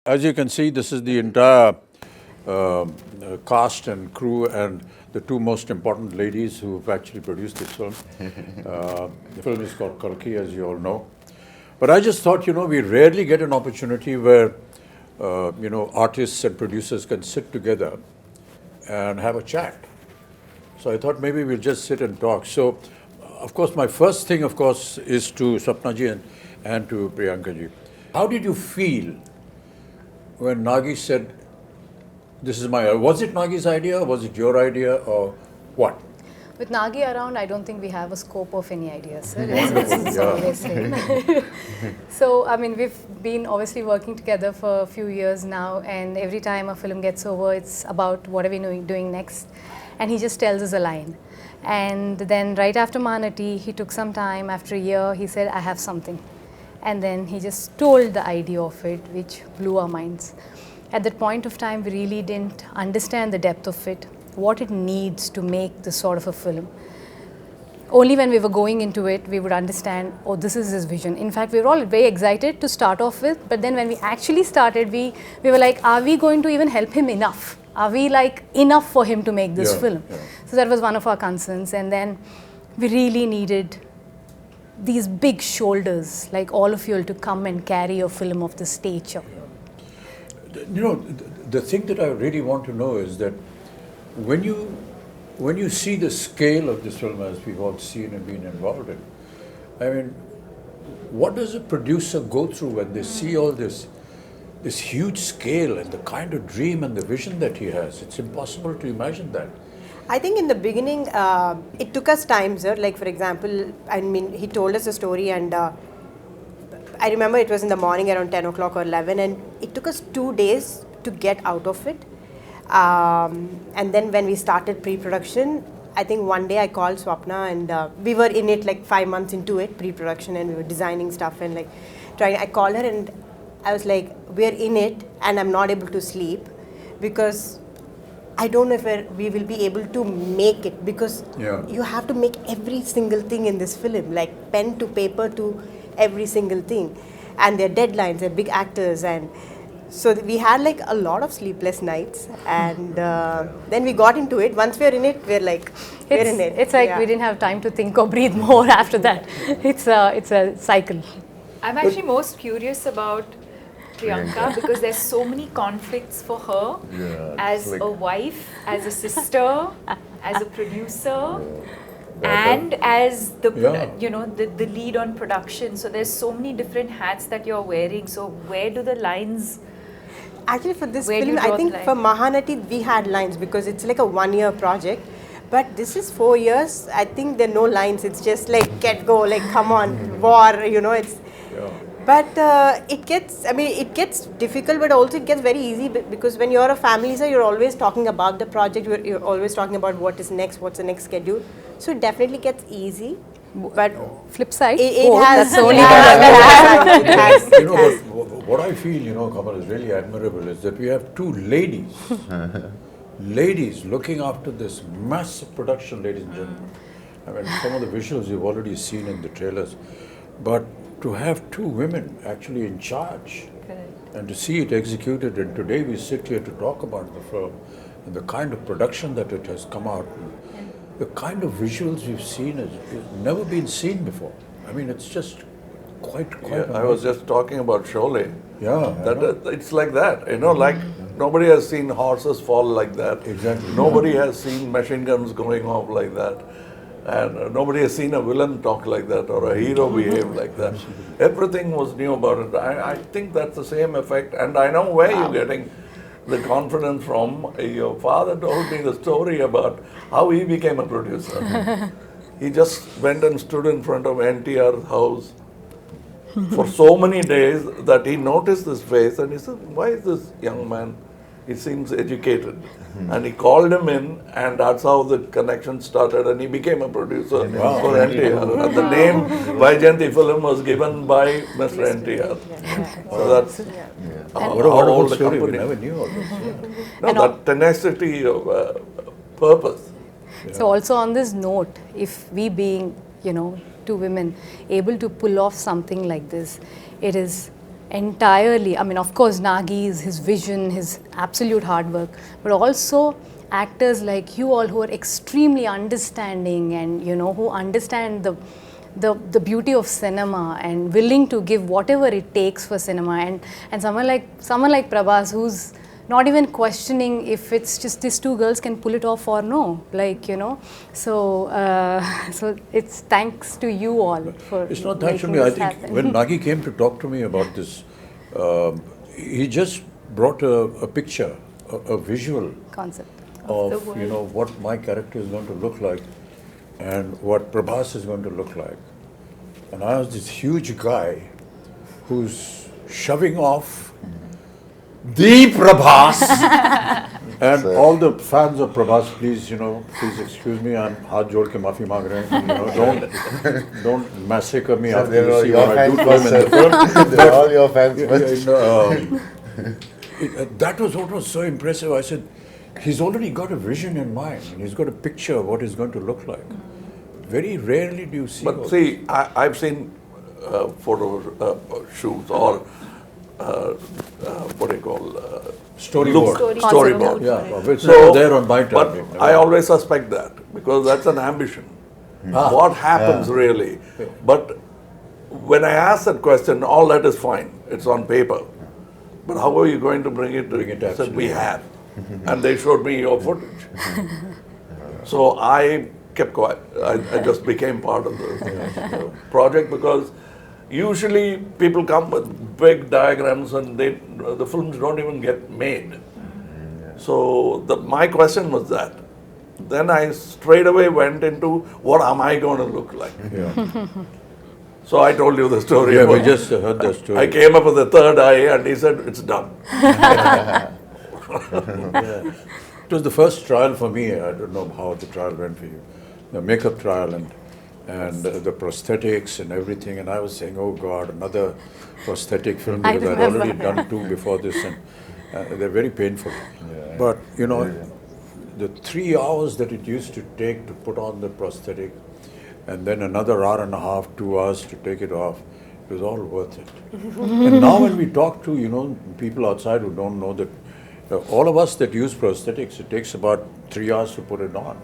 As you can see, this is the entire cast and crew and the two most important ladies who have actually produced this film. The film is called Kalki, as you all know. But I just thought, we rarely get an opportunity where, artists and producers can sit together and have a chat. So I thought maybe we'll just sit and talk. So, of course, my first thing, of course, is to Sapnaji and to Priyanka ji. How did you feel when Nagi said, this is my, was it Nagi's idea, was it your idea, or what? With Nagi around, I don't think we have a scope of any ideas, sir. It's always same. So, I mean, we've been obviously working together for a few years now, and every time a film gets over, it's about what are we doing next. And he just tells us a line. And then right after Manati, he took some time, after a year, he said, I have something. And then he just told the idea of it, which blew our minds. At that point of time, we really didn't understand the depth of it, what it needs to make this sort of a film. Only when we were going into it, we would understand, oh, this is his vision. In fact, we were all very excited to start off with, but then when we actually started, we were like, are we going to even help him enough? Are we like enough for him to make this film? Yeah. So that was one of our concerns. And then we really needed these big shoulders, like all of you, to come and carry a film of this stature. Yeah. The thing that I really want to know is that when you see the scale of this film, as we've all seen and been involved in, I mean, what does a producer go through when they see all this huge scale and the kind of dream and the vision that he has? It's impossible to imagine that. I think in the beginning, it took us time, sir. Like, for example, I mean, he told us a story, and I remember it was in the morning around 10 o'clock or 11, and it took us 2 days to get out of it. And then when we started pre-production, I think one day I called Swapna, and we were in it like 5 months into it, pre-production, and we were designing stuff and like trying. I called her and I was like, we're in it and I'm not able to sleep because I don't know if we will be able to make it, because you have to make every single thing in this film, like pen to paper to every single thing. And their deadlines, they're big actors, and so we had like a lot of sleepless nights, and then we got into it. Once we're in it, we're like, we're in it. It's like we didn't have time to think or breathe more after that. It's a cycle. I'm actually most curious about Priyanka because there's so many conflicts for her as like a wife, as a sister, as a producer, and as the the lead on production. So there's so many different hats that you're wearing. So where do the lines? Actually, for this film, I think for Mahanati we had lines because it's like a 1-year project. But this is 4 years. I think there are no lines. It's just like get go, like come on, war. It's. But it gets difficult, but also it gets very easy because when you're a family, so you're always talking about the project. You're always talking about what is next, what's the next schedule. So it definitely gets easy. But flip side, it has. That's only what I feel, Kamal, is really admirable is that we have two ladies, ladies looking after this massive production, ladies and gentlemen. I mean, some of the visuals you've already seen in the trailers, but to have two women actually in charge and to see it executed, and today we sit here to talk about the film and the kind of production that it has come out, and the kind of visuals we've seen has never been seen before. I mean, it's just quite amazing. I was just talking about Sholay. Yeah. It's like that, like nobody has seen horses fall like that. Exactly. Nobody has seen machine guns going off like that. And nobody has seen a villain talk like that or a hero behave like that. Everything was new about it. I think that's the same effect. And I know where you're getting the confidence from. Your father told me the story about how he became a producer. He just went and stood in front of NTR's house for so many days that he noticed this face and he said, why is this young man? He seems educated. And he called him in, and that's how the connection started, and he became a producer for NTR. And the name Vaijayanti film was given by Mr. NTR. So that's what all the story. We never knew all this. No, that tenacity of purpose. So also on this note, if we being, two women able to pull off something like this, it is entirely, I mean, of course, Nagi's, his vision, his absolute hard work, but also actors like you all who are extremely understanding and, you know, who understand the beauty of cinema and willing to give whatever it takes for cinema, and someone like Prabhas, who's not even questioning if it's just these two girls can pull it off or no, like, you know. So so it's thanks to you all for It's not thanks to making me. I this think happen. when Nagi came to talk to me about this, he just brought a picture, a visual Concept. of, the you know, what my character is going to look like and what Prabhas is going to look like. And I was this huge guy who's shoving off the Prabhas. And all the fans of Prabhas, please, you know, please excuse me, I'm haath jod ke maafi maang rahe hain, you know, don't massacre me after They're you all see your what I do to fans him in the film. first. They're all your fans first. That was what was so impressive. I said, he's already got a vision in mind, and he's got a picture of what he's going to look like. Very rarely do you see. But all see, I've seen photo shoots or what do you call Storyboard. storyboard. Yeah, well, it's So, never there on my but time. I always suspect that because that's an ambition. What happens really? But when I ask that question, all that is fine. It's on paper. But how are you going to bring it? Bring it I said, we absolutely. have. And they showed me your footage. So I kept quiet. I just became part of the project because usually people come with big diagrams and the films don't even get made. So my question was that. Then I straight away went into what am I going to look like? Yeah, So I told you the story. yeah, we about- just heard the story. I came up with the third eye and he said, it's done. It was the first trial for me. I don't know how the trial went for you. The makeup trial and the prosthetics and everything. And I was saying, oh God, another prosthetic film I because I'd remember, already done two before this, and they're very painful. But you know, the 3 hours that it used to take to put on the prosthetic, and then another hour and a half, 2 hours to take it off, it was all worth it. And now when we talk to, you know, people outside who don't know that, all of us that use prosthetics, it takes about 3 hours to put it on.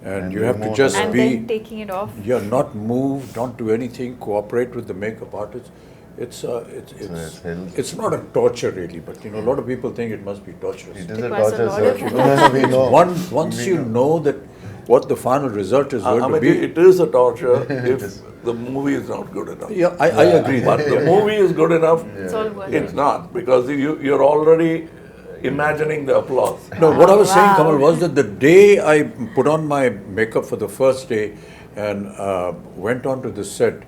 And you have to more just And be, then taking it off. not move, don't do anything, cooperate with the makeup artist. It's it's not a torture really, but you know, a lot of people think it must be torturous. It is a Requires a torture, lot sir. of You know, we know. Once We you know that what the final result is going to be. It is a torture if the movie is not good enough. Yeah, I agree. But the movie is good enough, It's all worth it's it. not because you're already imagining the applause. No, what I was saying, Kamal, was that the day I put on my makeup for the first day and went onto the set,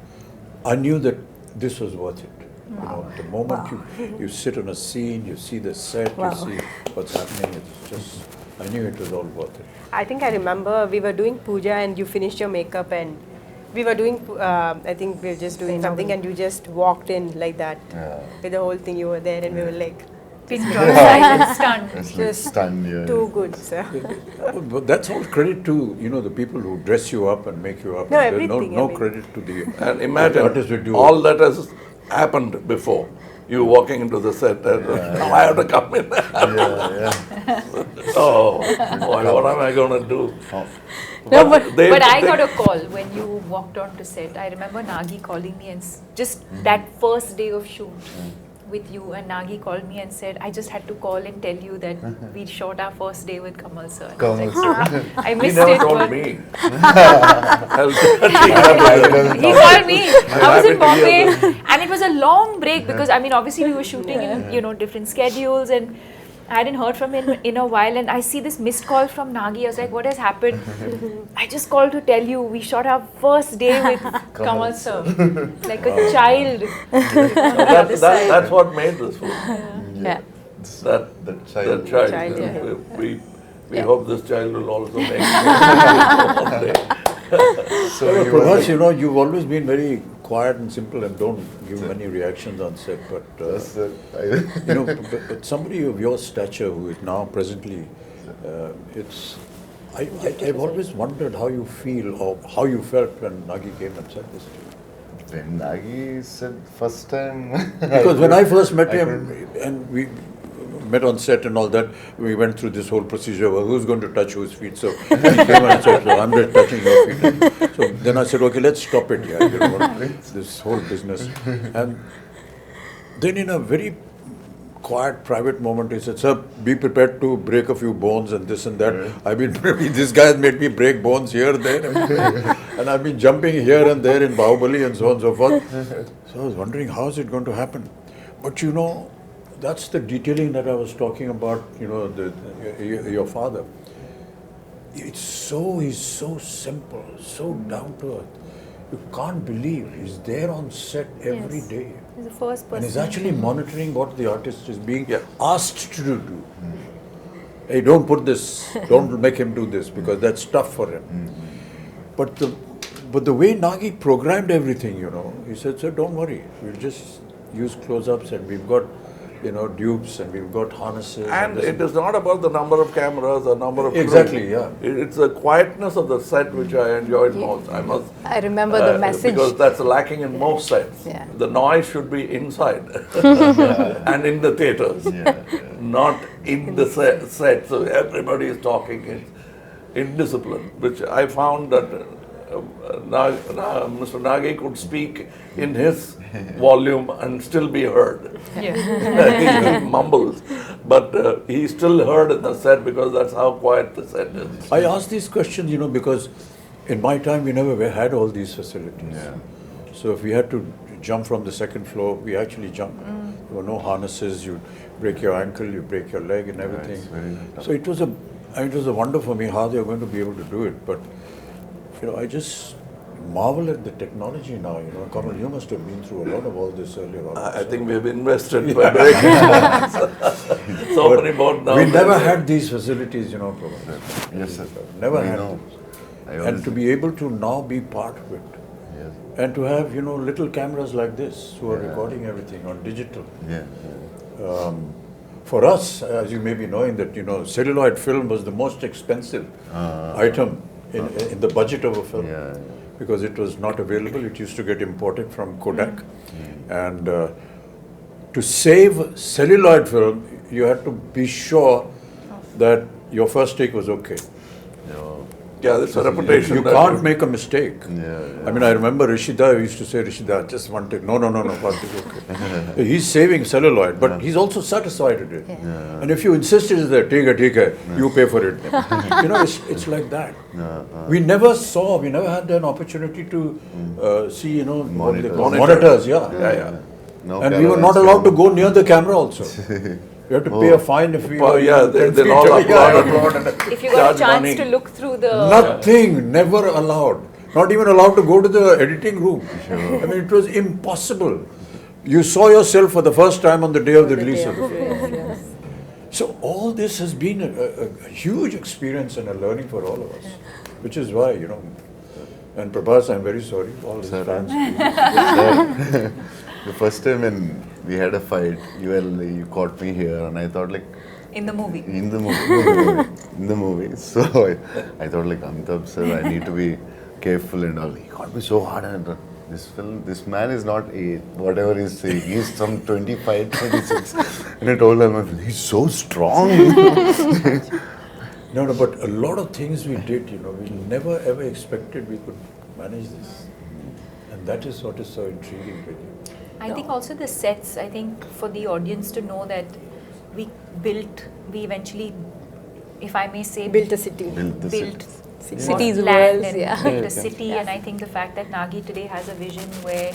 I knew that this was worth it. You know, the moment you sit on a scene, you see the set, you see what's happening, it's just, I knew it was all worth it. I think I remember we were doing puja and you finished your makeup and we were doing, I think we were just doing something and you just walked in like that. With the whole thing you were there and we were like, Pin drop silent stunned. It's like just stunned, yeah. too good, sir. But that's all credit to, you know, the people who dress you up and make you up. No, There's everything, no I mean. credit to the And imagine artists who do all that has happened before. You walking into the set and now I have to come in. Oh, boy, what am I going to do? No, but But I got a call when you walked on to set. I remember Nagi calling me and just that first day of shoot with you, and Nagi called me and said, I just had to call and tell you that we shot our first day with Kamal sir. And I was Kamal like, "Ah, I He missed never it. told but me. He called me. I was in happy to hear Bombay and it was a long break because I mean obviously we were shooting in, you know, different schedules, and I hadn't heard from him in a while, and I see this missed call from Nagi. I was like, what has happened? I just called to tell you we shot our first day with Kamal sir. Like a child. That's what made this film. yeah. That child. child. Child, yeah. We hope this child will also make it one day. So you Prabhas, you know, you've always been very quiet and simple and don't give many reactions on set, but you know, but somebody of your stature who is now presently, I've always wondered how you feel or how you felt when Nagi came and said this to you. When Nagi said first time. Because when I first met him, and we met on set and all that, we went through this whole procedure of who's going to touch whose feet. So he came and said, so I'm just touching your feet. So then I said, okay, let's stop it here. You know, this whole business. And then in a very quiet, private moment, he said, sir, be prepared to break a few bones and this and that. I've been, this guy has made me break bones here, there, and I've been jumping here and there in Bahubali and so on and so forth. So I was wondering, how is it going to happen? But you know, that's the detailing that I was talking about, you know, your father. He's so simple, so down to earth. You can't believe he's there on set every day. He's the first person. And he's actually monitoring what the artist is being asked to do. Hey, don't put this, don't make him do this because that's tough for him. But the way Nagi programmed everything, you know, he said, sir, don't worry, we'll just use close-ups and we've got, you know, dupes and we've got harnesses. And it is not about the number of cameras or number of crew. Exactly, yeah. It's the quietness of the set which I enjoyed most. I remember the message. Because that's lacking in most sets. Yeah. The noise should be inside and in the theatres, not in the set. So everybody is talking. It's indiscipline, which I found that Mr. Nagi could speak in his volume and still be heard. Yeah. He mumbles, but he still heard in the set because that's how quiet the set is. I ask these questions, you know, because in my time we never had all these facilities. Yeah. So if we had to jump from the second floor, we actually jumped. There were no harnesses. You break your ankle, you break your leg, and everything. So it was a wonder for me how they were going to be able to do it. But you know, I just marvel at the technology now. You know, Kamal, you must have been through a lot of all this earlier on. I think we've invested by breaking so many board now. We never had these facilities, you know, Prabhas. Yes, sir. Never We had know. this. And to be able to now be part of it. Yes. And to have, you know, little cameras like this who are recording everything on digital. For us, as you may be knowing that, you know, celluloid film was the most expensive item in the budget of a film. Because it was not available. It used to get imported from Kodak. And to save celluloid film, you had to be sure that your first take was okay. Yeah, that's a reputation. You can't make a mistake. I mean, I remember Rishida used to say, Rishida, just one take. No, one take, okay. He's saving celluloid, but he's also satisfied with it. And if you insisted that, take, you pay for it. You know, it's like that. We never had an opportunity to see, you know, monitors. No And we were not allowed to go near the camera also. We have to pay a fine if we they'll all applaud. If you got a chance to look through the... Nothing, never allowed. Not even allowed to go to the editing room. I mean, it was impossible. You saw yourself for the first time on the day of the release of the film. So all this has been a huge experience and a learning for all of us. Which is why, you know, and Prabhas, I'm very sorry, all his fans. The first time when we had a fight, you caught me here, and I thought like. In the movie. In the movie. So I thought like, Amitabh sir, I need to be careful and all. He caught me so hard, and this man is not 8, whatever he's saying. He's some 25, 26. And I told him, he's so strong. No, but a lot of things we did, you know, we never ever expected we could manage this. And that is what is so intriguing with you. I think also the sets, I think for the audience to know that we eventually, if I may say, Built a city. Cities, land worlds, and built a city. And I think the fact that Nagi today has a vision where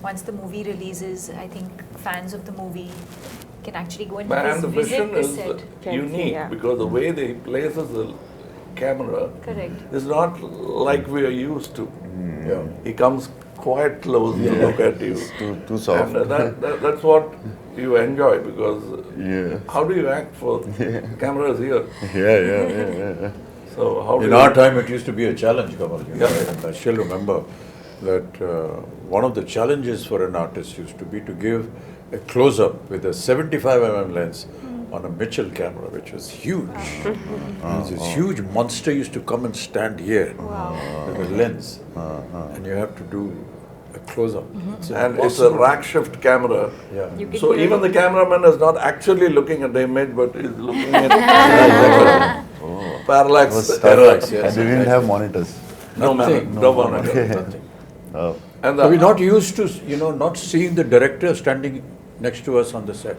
once the movie releases, I think fans of the movie can actually go and The visit vision the is set. unique because the way they places the camera is not like we are used to. He comes quite close to look at you. Too soft. And that's what you enjoy because how do you act for cameras here? Yeah. So how in our time, it used to be a challenge, Kamal. You know, and I still remember that one of the challenges for an artist used to be to give a close-up with a 75mm lens on a Mitchell camera, which was huge. This huge monster used to come and stand here with a lens, and you have to do a close-up. And it's a rack shift camera. Yeah. You can So hear even it. the cameraman is not actually looking at the image, but is looking at parallax. Was Parallax, tough. yes. And they didn't have monitors. No man, Nothing. no monitor. Nothing. Oh. And So we're not used to, not seeing the director standing next to us on the set.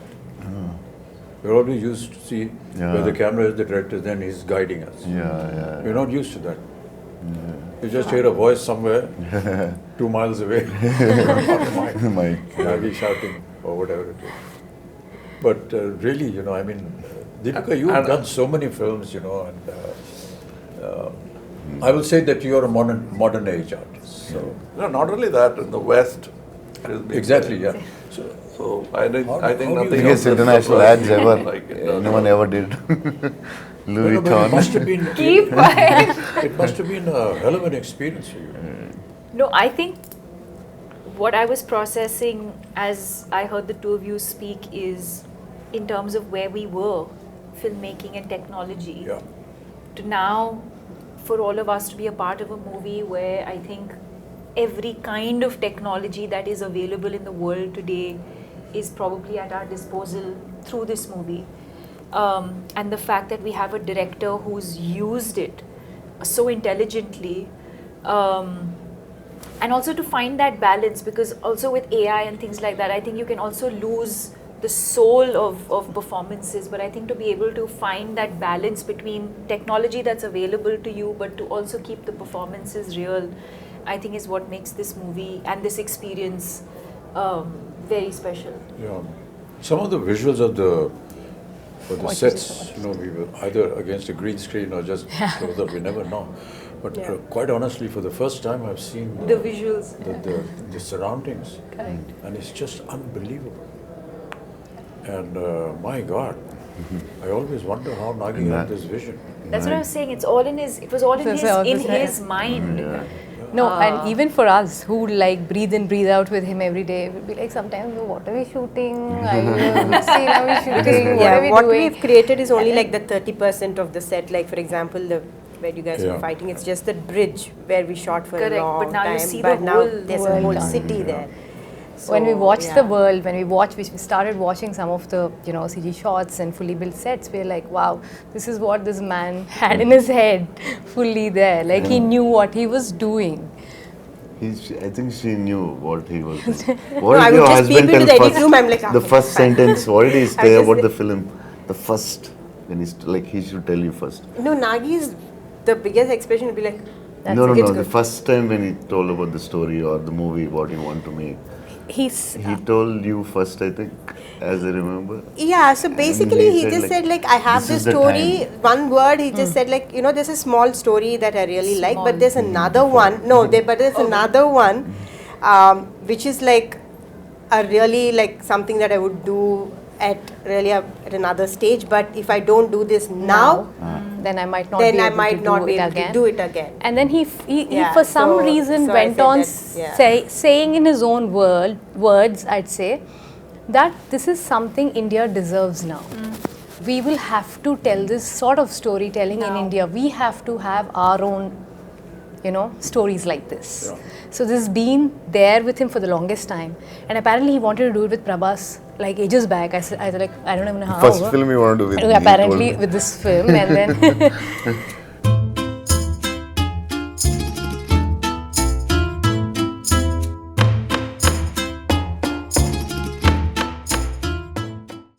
We're always used to see where the camera is, the director, then he's guiding us. Yeah. We're not used to that. You just hear a voice somewhere, 2 miles away, My maybe shouting or whatever it is. But really, Deepika, you've And- done so many films, and I will say that you're a modern age artist. So No, not only that, in the West. it has been exactly, very- yeah. So I think How do you nothing biggest else is international surprising ads ever like it does. anyone ever did. Louis No, but it must Vuitton. have been. Keep quiet. It must have been a hell of an experience for you. No, I think what I was processing as I heard the two of you speak is in terms of where we were, filmmaking and technology, Yeah. to now for all of us to be a part of a movie where I think every kind of technology that is available in the world today is probably at our disposal through this movie. And the fact that we have a director who's used it so intelligently, and also to find that balance, because also with AI and things like that, I think you can also lose the soul of performances, but I think to be able to find that balance between technology that's available to you but to also keep the performances real, I think is what makes this movie and this experience very special. Yeah. Some of the visuals of the sets, we were either against a green screen or just close up, we never know. But quite honestly, for the first time, I've seen The visuals. the surroundings, and it's just unbelievable. And my God, I always wonder how Nagi had this vision. That's what I was saying. It was all in his mind. No, and even for us who like breathe in, breathe out with him every day, we'll be like sometimes, what are we shooting? Which scene are we shooting? What are we what doing? we've created is only like the 30% of the set. Like for example, where you guys were fighting, it's just the bridge where we shot for Correct, a long but now you time. see but the now whole there's a world whole done. city there. So, When we watched the world, we started watching some of the CG shots and fully built sets, we're like, wow, this is what this man had in his head, fully there. Like he knew what he was doing. I think she knew what he was doing. No, What I did would your just peep husband into tell the edit first? room, I'm like, The first sentence, what did he say just- about the film? The first, when he's like, he should tell you first. No, Nagi's the biggest expression would be like, No, it's the good. first time when he told about the story or the movie, what he want to make. He told you first, I think, as I remember. Yeah, so basically he just said like, I have this this is the story, time. one word, he just said like, there's a small story that I really like, Small. but there's another one, but there's another one, which is like a really like something that I would do at another stage, but if I don't do this now, then I might not then be I able might to not do be it able again. to do it again. And then he Yeah, for some so- reason so I went said on that, saying in his own words, I'd say, that this is something India deserves now. We will have to tell this sort of storytelling in India. We have to have our own, stories like this. Yeah. So this has been there with him for the longest time. And apparently he wanted to do it with Prabhas like ages back. I don't even know how. First film you want to do with me, Apparently told me. with this film, and then